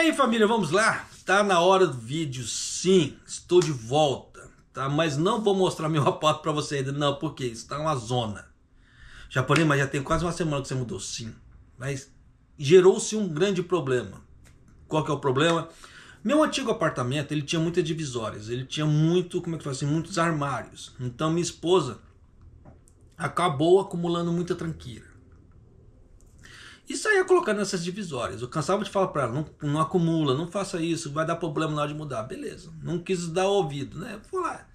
aí, família, vamos lá? Tá na hora do vídeo, sim, estou de volta, tá? Mas não vou mostrar meu aparato pra você ainda, não, porque isso tá uma zona. Japonês, mas já tem quase uma semana que você mudou, sim. Mas gerou-se um grande problema. Qual que é o problema? Meu antigo apartamento, ele tinha muitas divisórias, ele tinha como é que fala assim, muitos armários. Então minha esposa acabou acumulando muita tranqueira. E saía colocando nessas divisórias. Eu cansava de falar para ela, não acumula, não faça isso, vai dar problema na hora de mudar. Beleza, não quis dar ouvido, né? Fui lá,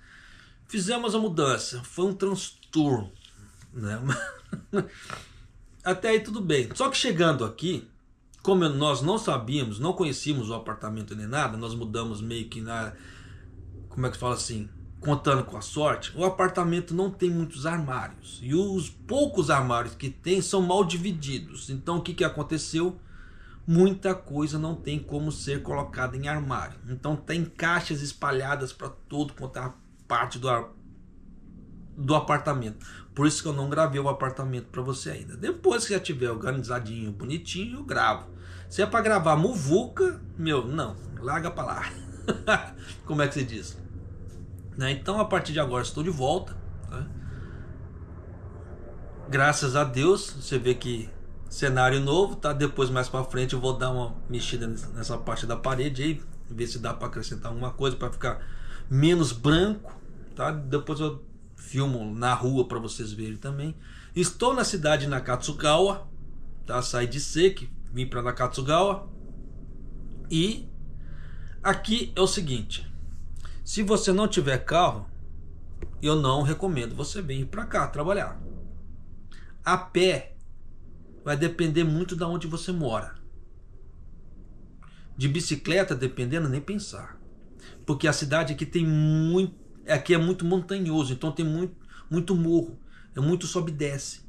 fizemos a mudança, foi um transtorno, né? Até aí tudo bem. Só que chegando aqui, como nós não sabíamos, não conhecíamos o apartamento nem nada, nós mudamos meio que na... Como é que fala assim? Contando com a sorte, o apartamento não tem muitos armários. E os poucos armários que tem são mal divididos. Então o que aconteceu? Muita coisa não tem como ser colocada em armário. Então tem caixas espalhadas para todo quanto é a parte do apartamento. Por isso que eu não gravei o apartamento para você ainda. Depois que já tiver organizadinho, bonitinho, eu gravo. Se é para gravar muvuca, não, larga para lá. Como é que se diz? Então a partir de agora estou de volta, tá? Graças a Deus. Você vê que cenário novo, tá? Depois mais para frente eu vou dar uma mexida nessa parte da parede aí, ver se dá para acrescentar alguma coisa para ficar menos branco, tá? Depois eu filmo na rua para vocês verem também. Estou na cidade de Nakatsugawa, tá? Saí de Seki, vim para Nakatsugawa. E aqui é o seguinte: se você não tiver carro, eu não recomendo você vir para cá trabalhar. A pé vai depender muito de onde você mora. De bicicleta, dependendo, nem pensar. Porque a cidade aqui tem muito, aqui é muito montanhoso, então tem muito morro, é muito sobe e desce.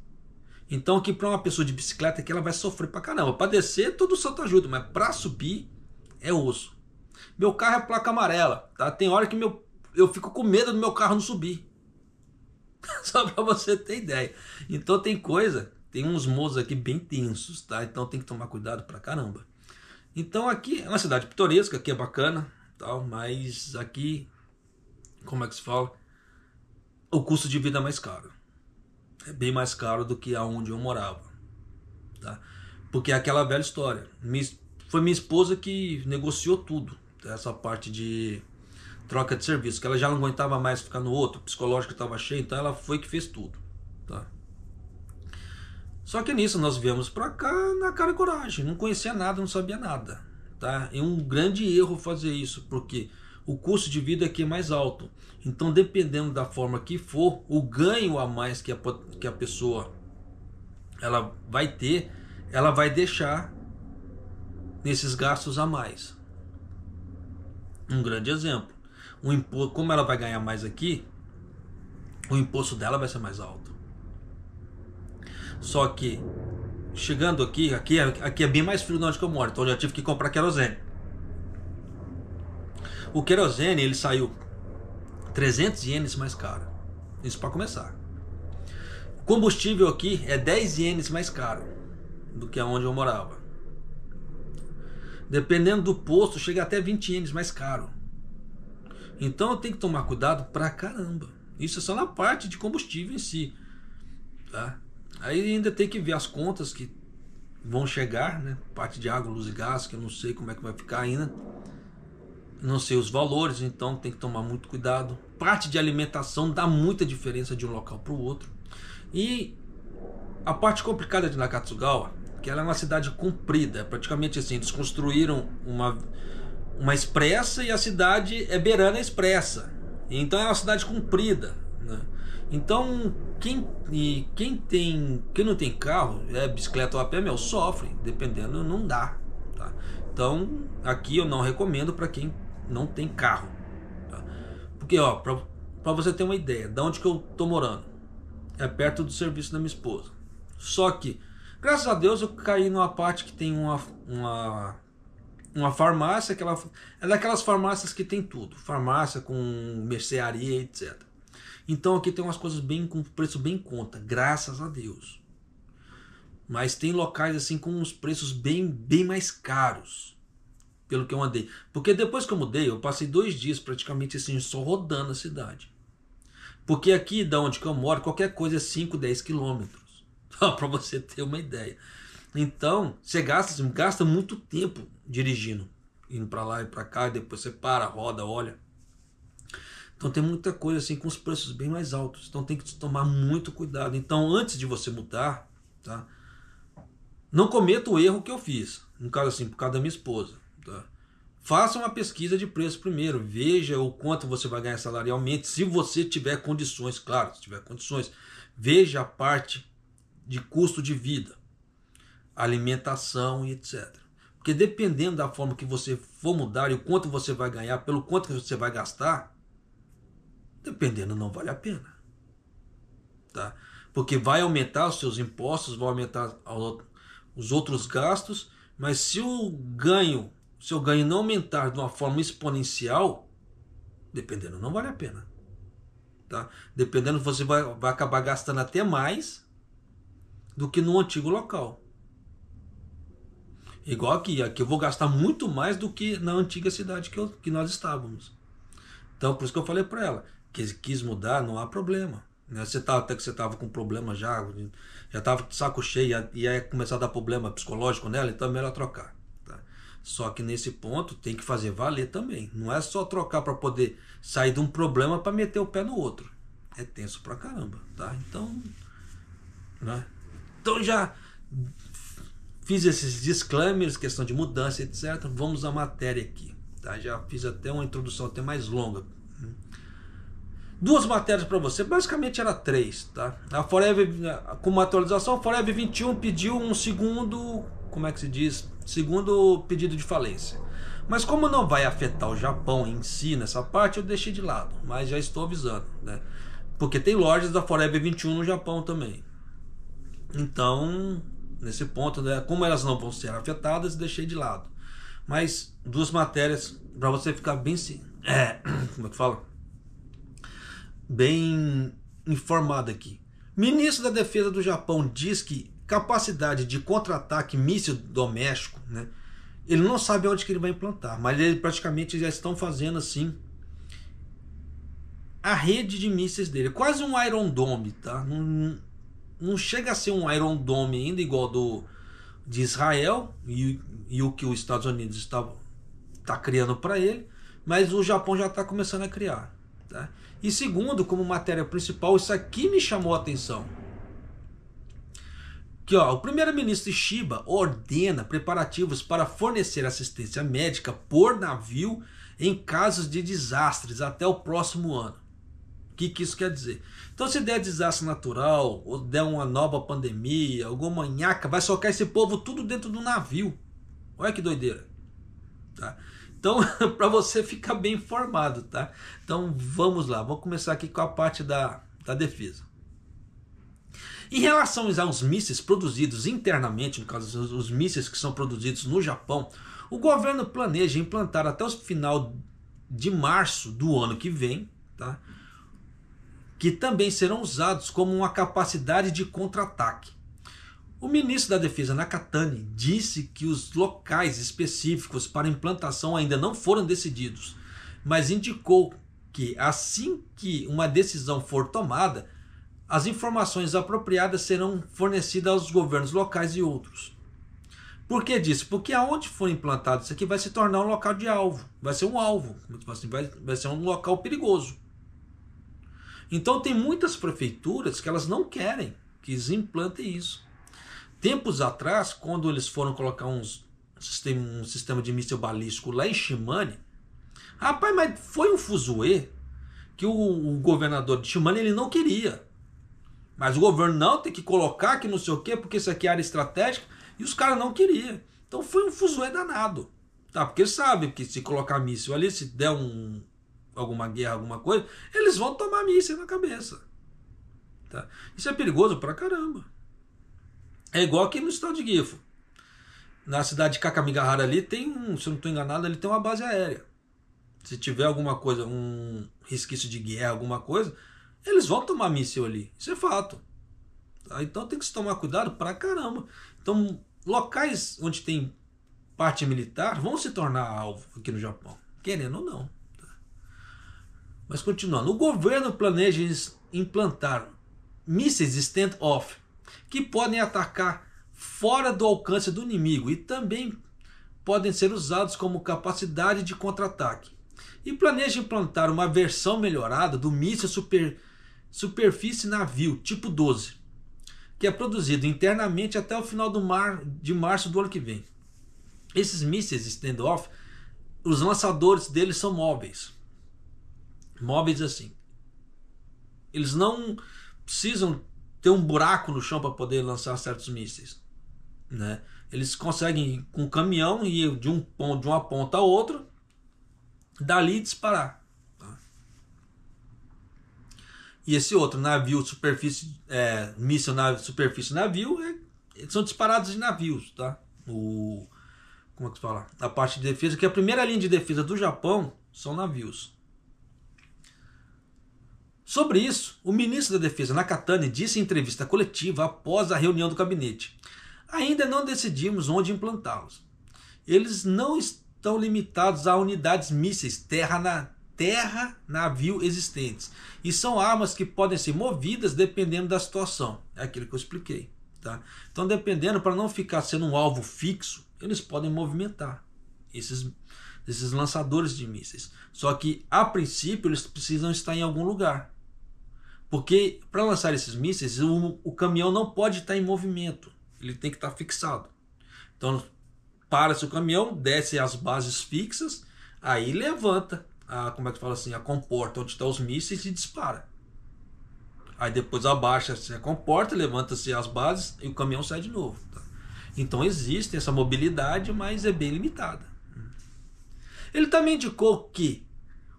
Então aqui para uma pessoa de bicicleta que ela vai sofrer pra caramba. Para descer, todo santo ajuda, mas para subir é osso. Meu carro é placa amarela, tá? Tem hora que eu fico com medo do meu carro não subir. Só para você ter ideia. Então tem uns morros aqui bem tensos, tá? Então tem que tomar cuidado pra caramba. Então aqui é uma cidade pitoresca, aqui é bacana, tal, mas aqui, como é que se fala? O custo de vida é mais caro. É bem mais caro do que aonde eu morava, tá? Porque é aquela velha história. Foi minha esposa que negociou tudo. Essa parte de troca de serviço, que ela já não aguentava mais ficar no outro, o psicológico estava cheio, então ela foi que fez tudo, tá? Só que nisso nós viemos pra cá na cara e coragem, não conhecia nada, não sabia nada, tá? É um grande erro fazer isso, porque o custo de vida aqui é mais alto. Então, dependendo da forma que for, o ganho a mais que a pessoa ela vai ter, ela vai deixar nesses gastos a mais. Um grande exemplo: o imposto, como ela vai ganhar mais aqui, o imposto dela vai ser mais alto. Só que chegando aqui é bem mais frio de onde que eu moro, então eu já tive que comprar querosene. O querosene ele saiu 300 ienes mais caro. Isso para começar. O combustível aqui é 10 ienes mais caro do que aonde eu morava. Dependendo do posto, chega até 20 ienes mais caro. Então eu tenho que tomar cuidado pra caramba. Isso é só na parte de combustível em si, tá? Aí ainda tem que ver as contas que vão chegar, né? Parte de água, luz e gás, que eu não sei como é que vai ficar ainda. Não sei os valores, então tem que tomar muito cuidado. Parte de alimentação dá muita diferença de um local para o outro. E a parte complicada de Nakatsugawa, que ela é uma cidade comprida, praticamente assim, eles construíram uma expressa e a cidade é beirando a expressa. Então é uma cidade comprida, né? Então quem não tem carro, bicicleta ou a pé, sofre, dependendo, não dá, tá? Então aqui eu não recomendo para quem não tem carro, tá? Porque ó, para você ter uma ideia de onde que eu tô morando, é perto do serviço da minha esposa. Só que graças a Deus eu caí numa parte que tem uma farmácia, que é daquelas farmácias que tem tudo, farmácia com mercearia, etc. Então aqui tem umas coisas com preço bem em conta, graças a Deus. Mas tem locais assim com uns preços bem mais caros, pelo que eu andei. Porque depois que eu mudei, eu passei 2 dias praticamente assim, só rodando a cidade. Porque aqui, da onde que eu moro, qualquer coisa é 5, 10 quilômetros. Para você ter uma ideia. Então, você gasta muito tempo dirigindo. Indo para lá e para cá, e depois você para, roda, olha. Então tem muita coisa assim com os preços bem mais altos. Então tem que tomar muito cuidado. Então, antes de você mudar, tá? Não cometa o erro que eu fiz. No caso assim, por causa da minha esposa. Tá? Faça uma pesquisa de preço primeiro. Veja o quanto você vai ganhar salarialmente. Se você tiver condições, claro, se tiver condições. Veja a parte de custo de vida, alimentação e etc. Porque dependendo da forma que você for mudar e o quanto você vai ganhar, pelo quanto que você vai gastar, dependendo não vale a pena. Tá? Porque vai aumentar os seus impostos, vai aumentar os outros gastos, mas se o seu ganho não aumentar de uma forma exponencial, dependendo não vale a pena. Tá? Dependendo você vai acabar gastando até mais do que no antigo local. Igual aqui eu vou gastar muito mais do que na antiga cidade que nós estávamos. Então por isso que eu falei para ela, que quis mudar, não há problema. Até que você estava com problema já estava de saco cheio, ia começar a dar problema psicológico nela, então é melhor trocar. Tá? Só que nesse ponto tem que fazer valer também. Não é só trocar para poder sair de um problema para meter o pé no outro. É tenso pra caramba. Tá? Então, né? Então já fiz esses disclaimers, questão de mudança, etc. Vamos à matéria aqui. Tá? Já fiz até uma introdução até mais longa. 2 matérias para você, basicamente era 3, tá? A Forever, com uma atualização, a Forever 21 pediu um segundo, como é que se diz? Segundo pedido de falência. Mas como não vai afetar o Japão em si nessa parte, eu deixei de lado, mas já estou avisando, né? Porque tem lojas da Forever 21 no Japão também. Então, nesse ponto, né, como elas não vão ser afetadas, deixei de lado. Mas 2 matérias para você ficar bem, como é que fala? Bem informado aqui. Ministro da Defesa do Japão diz que capacidade de contra-ataque míssil doméstico, né, ele não sabe onde que ele vai implantar, mas eles praticamente já estão fazendo assim a rede de mísseis dele, quase um Iron Dome, tá? Não chega a ser um Iron Dome ainda igual de Israel e o que os Estados Unidos está criando para ele, mas o Japão já está começando a criar. Tá? E segundo, como matéria principal, isso aqui me chamou a atenção. Que, ó, o primeiro-ministro Shiba ordena preparativos para fornecer assistência médica por navio em casos de desastres até o próximo ano. O que isso quer dizer? Então, se der desastre natural, ou der uma nova pandemia, alguma nhaca, vai socar esse povo tudo dentro do navio. Olha que doideira. Tá? Então, para você ficar bem informado, tá? Então, vamos lá. Vamos começar aqui com a parte da defesa. Em relação aos mísseis produzidos internamente, no caso, os mísseis que são produzidos no Japão, o governo planeja implantar até o final de março do ano que vem, tá? Que também serão usados como uma capacidade de contra-ataque. O ministro da Defesa, Nakatani, disse que os locais específicos para implantação ainda não foram decididos, mas indicou que assim que uma decisão for tomada, as informações apropriadas serão fornecidas aos governos locais e outros. Por que disso? Porque aonde for implantado isso aqui vai se tornar um local de alvo, vai ser um alvo, vai ser um local perigoso. Então tem muitas prefeituras que elas não querem que eles implantem isso. Tempos atrás, quando eles foram colocar um sistema de míssil balístico lá em Shimane, rapaz, mas foi um fuzuê que o governador de Shimane ele não queria. Mas o governo não tem que colocar que não sei o quê, porque isso aqui é área estratégica, e os caras não queriam. Então foi um fuzuê danado. Tá? Porque eles sabem que se colocar míssil ali, se der alguma guerra, alguma coisa, eles vão tomar míssil na cabeça. Tá? Isso é perigoso pra caramba. É igual aqui no estado de Gifu. Na cidade de Kakamigahara ali tem se eu não estou enganado, ali tem uma base aérea. Se tiver alguma coisa, um resquício de guerra, alguma coisa, eles vão tomar míssil ali. Isso é fato. Tá? Então tem que se tomar cuidado pra caramba. Então, locais onde tem parte militar vão se tornar alvo aqui no Japão, querendo ou não. Mas continuando, o governo planeja implantar mísseis stand-off que podem atacar fora do alcance do inimigo e também podem ser usados como capacidade de contra-ataque. E planeja implantar uma versão melhorada do míssil superfície navio tipo 12, que é produzido internamente até o final de março do ano que vem. Esses mísseis stand-off, os lançadores deles são móveis. Móveis assim. Eles não precisam ter um buraco no chão para poder lançar certos mísseis, né? Eles conseguem ir com um caminhão e ir de uma ponta a outra, dali disparar. Tá? E esse outro navio míssil superfície navio, eles são disparados de navios, tá? Como é que se fala? A parte de defesa, que a primeira linha de defesa do Japão são navios. Sobre isso, o ministro da Defesa Nakatani disse em entrevista coletiva após a reunião do gabinete: ainda não decidimos onde implantá-los. Eles não estão limitados a unidades mísseis terra-navio existentes e são armas que podem ser movidas dependendo da situação. É aquilo que eu expliquei. Tá? Então, dependendo, para não ficar sendo um alvo fixo, eles podem movimentar esses lançadores de mísseis. Só que, a princípio, eles precisam estar em algum lugar. Porque para lançar esses mísseis, o caminhão não pode estar em movimento. Ele tem que estar fixado. Então, para-se o caminhão, desce as bases fixas, aí levanta a comporta onde estão os mísseis e dispara. Aí depois abaixa-se a comporta, levanta-se as bases e o caminhão sai de novo. Tá? Então existe essa mobilidade, mas é bem limitada. Ele também indicou que,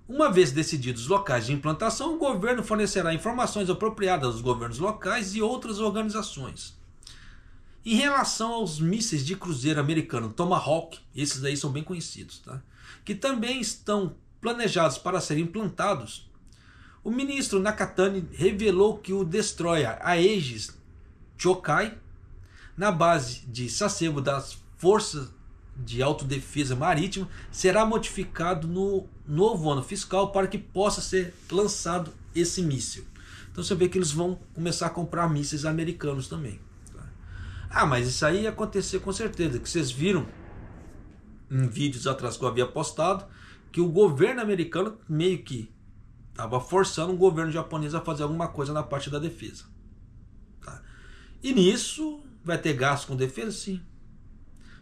uma vez decididos os locais de implantação, o governo fornecerá informações apropriadas aos governos locais e outras organizações. Em relação aos mísseis de cruzeiro americano Tomahawk, esses aí são bem conhecidos, tá? Que também estão planejados para serem implantados, o ministro Nakatani revelou que o destroyer Aegis Chokai, na base de Sasebo das Forças de Autodefesa Marítima, será modificado no novo ano fiscal para que possa ser lançado esse míssil. Então você vê que eles vão começar a comprar mísseis americanos também. Ah, mas isso aí ia acontecer com certeza, que vocês viram em vídeos atrás que eu havia postado, que o governo americano meio que estava forçando o governo japonês a fazer alguma coisa na parte da defesa. Tá? E nisso vai ter gasto com defesa? Sim.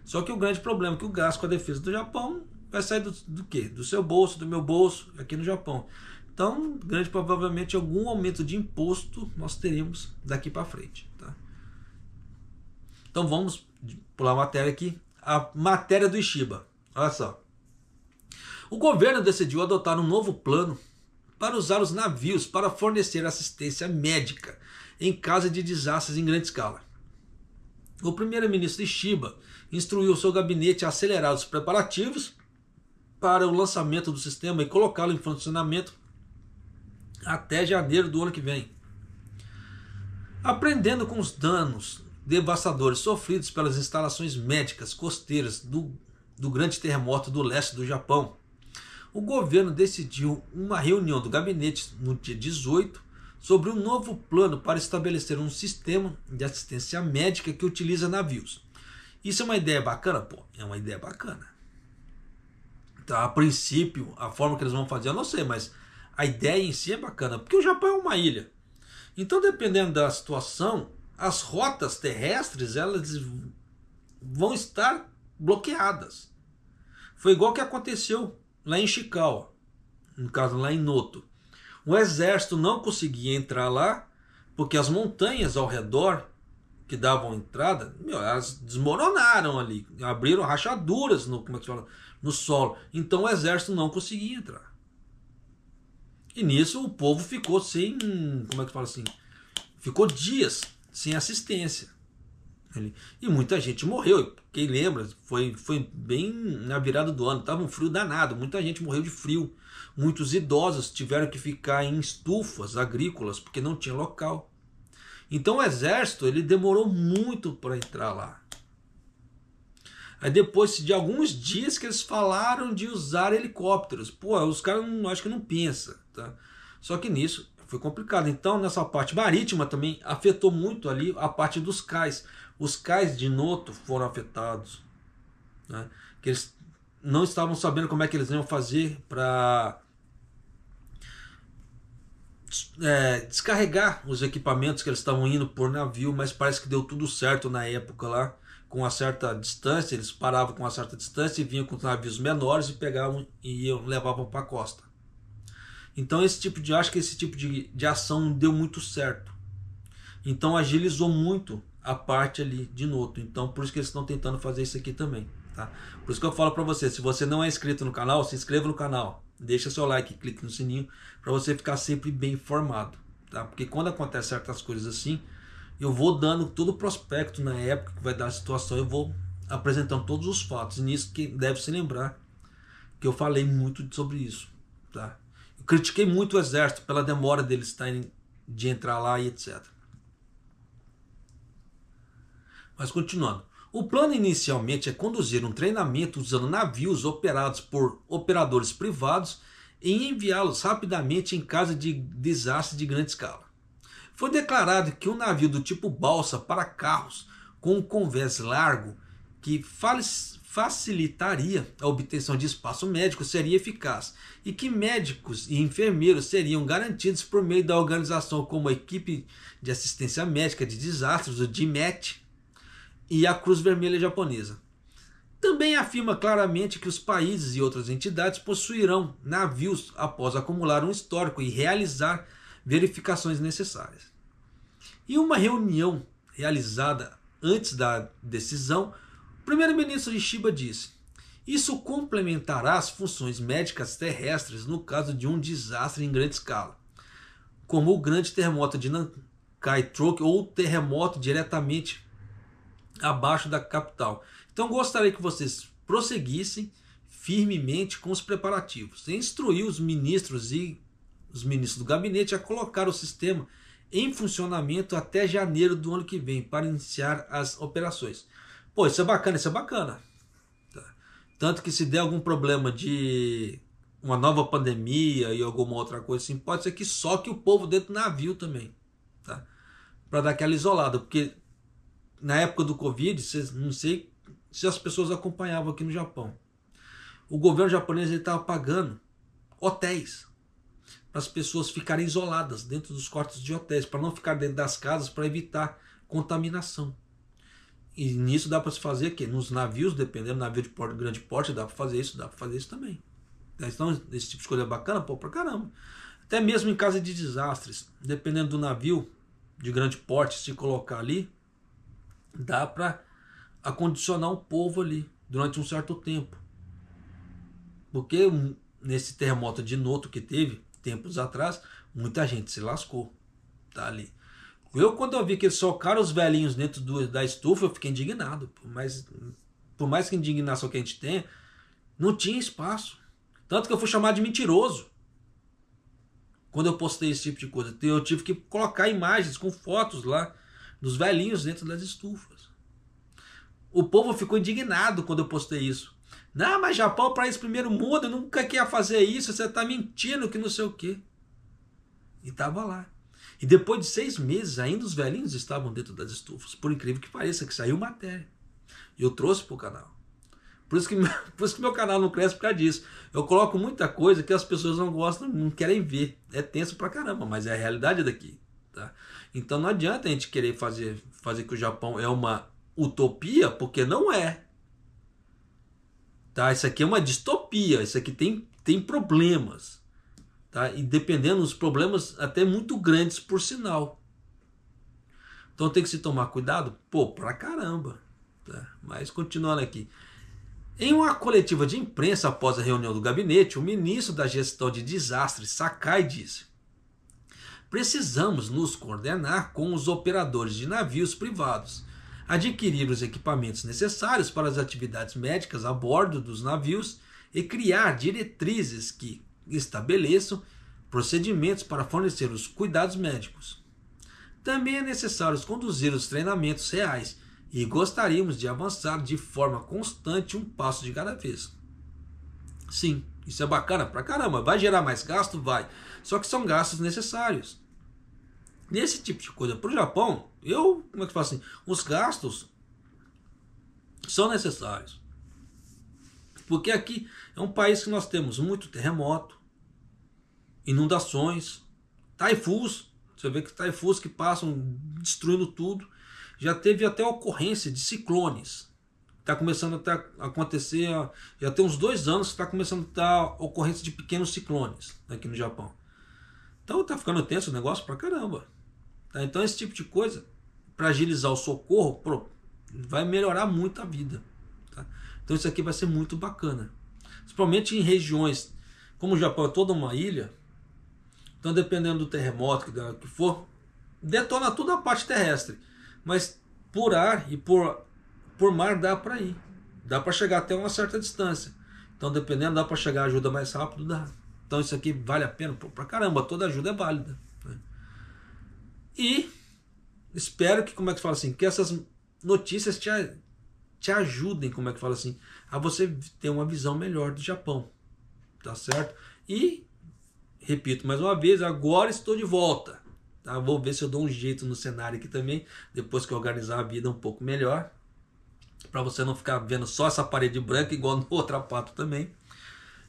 Só que o grande problema é que o gasto com a defesa do Japão vai sair do quê? Do seu bolso, do meu bolso, aqui no Japão. Então, grande provavelmente algum aumento de imposto nós teremos daqui para frente. Tá? Então vamos pular a matéria aqui. A matéria do Ishiba. Olha só. O governo decidiu adotar um novo plano para usar os navios para fornecer assistência médica em caso de desastres em grande escala. O primeiro-ministro Ishiba instruiu seu gabinete a acelerar os preparativos para o lançamento do sistema e colocá-lo em funcionamento até janeiro do ano que vem. Aprendendo com os danos devastadores sofridos pelas instalações médicas costeiras do grande terremoto do leste do Japão, o governo decidiu uma reunião do gabinete no dia 18 sobre um novo plano para estabelecer um sistema de assistência médica que utiliza navios. Isso é uma ideia bacana? Pô, é uma ideia bacana. Tá, a princípio, a forma que eles vão fazer eu não sei, mas a ideia em si é bacana, porque o Japão é uma ilha. Então, dependendo da situação, as rotas terrestres elas vão estar bloqueadas. Foi igual que aconteceu lá em Ishikawa, no caso lá em Noto. O exército não conseguia entrar lá porque as montanhas ao redor que davam entrada, elas desmoronaram ali, abriram rachaduras no solo. Então o exército não conseguia entrar. E nisso o povo ficou sem, ficou dias sem assistência. E muita gente morreu. Quem lembra, foi bem na virada do ano, estava um frio danado, muita gente morreu de frio. Muitos idosos tiveram que ficar em estufas agrícolas porque não tinha local. Então o exército ele demorou muito para entrar lá. Aí depois de alguns dias que eles falaram de usar helicópteros. Pô, os caras acho que não pensam, tá? Só que nisso foi complicado. Então nessa parte marítima também afetou muito ali a parte dos cais. Os cais de Noto foram afetados, né? Que eles não estavam sabendo como é que eles iam fazer para descarregar os equipamentos que eles estavam indo por navio, mas parece que deu tudo certo na época lá, com uma certa distância, eles paravam com uma certa distância e vinham com navios menores e pegavam e levavam para a costa. Então acho que esse tipo de ação não deu muito certo. Então agilizou muito a parte ali de Noto. Então por isso que eles estão tentando fazer isso aqui também, tá? Por isso que eu falo para você, se você não é inscrito no canal, se inscreva no canal, deixa seu like, clique no sininho para você ficar sempre bem informado, tá? Porque quando acontece certas coisas assim, eu vou dando todo o prospecto na época que vai dar a situação, eu vou apresentando todos os fatos. E nisso que deve se lembrar que eu falei muito sobre isso, tá? Eu critiquei muito o exército pela demora deles de entrar lá e etc. Mas continuando. O plano inicialmente é conduzir um treinamento usando navios operados por operadores privados e enviá-los rapidamente em caso de desastre de grande escala. Foi declarado que um navio do tipo balsa para carros com um convés largo que facilitaria a obtenção de espaço médico seria eficaz e que médicos e enfermeiros seriam garantidos por meio da organização como a Equipe de Assistência Médica de Desastres, o DMAT, e a Cruz Vermelha Japonesa. Também afirma claramente que os países e outras entidades possuirão navios após acumular um histórico e realizar verificações necessárias. Em uma reunião realizada antes da decisão, o primeiro-ministro Ishiba disse: isso complementará as funções médicas terrestres no caso de um desastre em grande escala, como o grande terremoto de Nankai-Troke ou o terremoto diretamente abaixo da capital. Então gostaria que vocês prosseguissem firmemente com os preparativos e instruir os ministros do gabinete a colocar o sistema em funcionamento até janeiro do ano que vem para iniciar as operações. Pô, isso é bacana. Tá. Tanto que se der algum problema de uma nova pandemia e alguma outra coisa assim, pode ser que soque o povo dentro do navio também, tá? Para dar aquela isolada, porque na época do Covid, não sei se as pessoas acompanhavam aqui no Japão. O governo japonês estava pagando hotéis para as pessoas ficarem isoladas dentro dos quartos de hotéis, para não ficar dentro das casas, para evitar contaminação. E nisso dá para se fazer que nos navios, dependendo do navio de grande porte, dá para fazer isso também. Então, esse tipo de coisa é bacana, pô, pra caramba. Até mesmo em caso de desastres, dependendo do navio de grande porte, se colocar ali, dá para acondicionar um povo ali durante um certo tempo. Porque nesse terremoto de Noto que teve tempos atrás, muita gente se lascou, tá ali. Quando eu vi que eles socaram os velhinhos dentro da estufa, eu fiquei indignado. Por mais que indignação que a gente tenha, não tinha espaço. Tanto que eu fui chamado de mentiroso quando eu postei esse tipo de coisa. Eu tive que colocar imagens com fotos lá dos velhinhos dentro das estufas. O povo ficou indignado quando eu postei isso. Não, mas Japão é um país primeiro mundo, eu nunca queria fazer isso, você está mentindo, que não sei o quê. E estava lá. E depois de 6 meses, ainda os velhinhos estavam dentro das estufas. Por incrível que pareça, que saiu matéria. E eu trouxe para o canal. Por isso que meu canal não cresce por causa disso. Eu coloco muita coisa que as pessoas não gostam, não querem ver. É tenso pra caramba, mas é a realidade daqui. Tá? Então não adianta a gente querer fazer que o Japão é uma utopia, porque não é. Tá? Isso aqui é uma distopia. Isso aqui tem problemas. Tá? E dependendo dos problemas até muito grandes, por sinal. Então tem que se tomar cuidado? Pô, pra caramba. Tá? Mas continuando aqui. Em uma coletiva de imprensa após a reunião do gabinete, o ministro da Gestão de Desastres, Sakai, disse: precisamos nos coordenar com os operadores de navios privados, adquirir os equipamentos necessários para as atividades médicas a bordo dos navios e criar diretrizes que estabeleçam procedimentos para fornecer os cuidados médicos. Também é necessário conduzir os treinamentos reais E gostaríamos de avançar de forma constante, um passo de cada vez. Sim, isso é bacana pra caramba. Vai gerar mais gasto? Vai. Só que são gastos necessários. Nesse tipo de coisa, pro Japão, como é que eu falo assim? Os gastos são necessários. Porque aqui é um país que nós temos muito terremoto, inundações, taifus. Você vê que taifus que passam destruindo tudo. Já teve até ocorrência de ciclones. Está começando a acontecer, já tem uns 2 anos que está começando a ter ocorrência de pequenos ciclones aqui no Japão. Então está ficando tenso o negócio pra caramba. Tá? Então esse tipo de coisa, para agilizar o socorro, vai melhorar muito a vida. Tá? Então isso aqui vai ser muito bacana. Principalmente em regiões, como o Japão é toda uma ilha, então dependendo do terremoto que for, detona toda a parte terrestre. Mas por ar e por mar dá para ir. Dá para chegar até uma certa distância. Então dependendo, dá para chegar ajuda mais rápido, dá. Então isso aqui vale a pena pra caramba, toda ajuda é válida. Né? E espero que, como é que fala assim, que essas notícias te ajudem, como é que fala assim, a você ter uma visão melhor do Japão. Tá certo? E, repito mais uma vez, agora estou de volta. Tá? Vou ver se eu dou um jeito no cenário aqui também, depois que eu organizar a vida um pouco melhor. Para você não ficar vendo só essa parede branca, igual no outro pato também.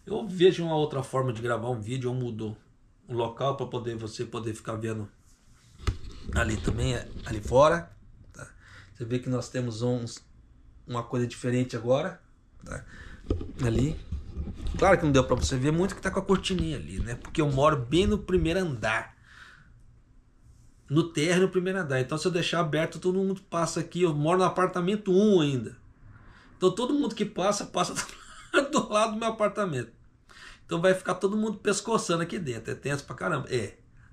Eu vejo uma outra forma de gravar um vídeo, eu mudo o local para você poder ficar vendo ali também, ali fora. Tá? Você vê que nós temos uma coisa diferente agora. Tá? Ali. Claro que não deu para você ver muito que tá com a cortininha ali, né? Porque eu moro bem no primeiro andar. No térreo, no primeiro andar. Então se eu deixar aberto, todo mundo passa aqui. Eu moro no apartamento 1 ainda. Então todo mundo que passa do lado do meu apartamento. Então vai ficar todo mundo pescoçando aqui dentro. É tenso pra caramba.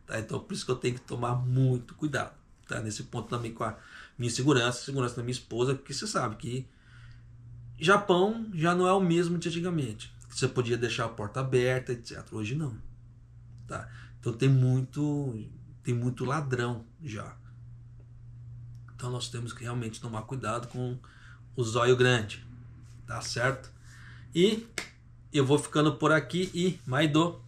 Tá? Então por isso que eu tenho que tomar muito cuidado. Tá? Nesse ponto também com a minha segurança da minha esposa. Porque você sabe que Japão já não é o mesmo de antigamente. Você podia deixar a porta aberta, etc. Hoje não. Tá? Então tem muito ladrão já. Então nós temos que realmente tomar cuidado com o zóio grande. Tá certo? E eu vou ficando por aqui e Maido.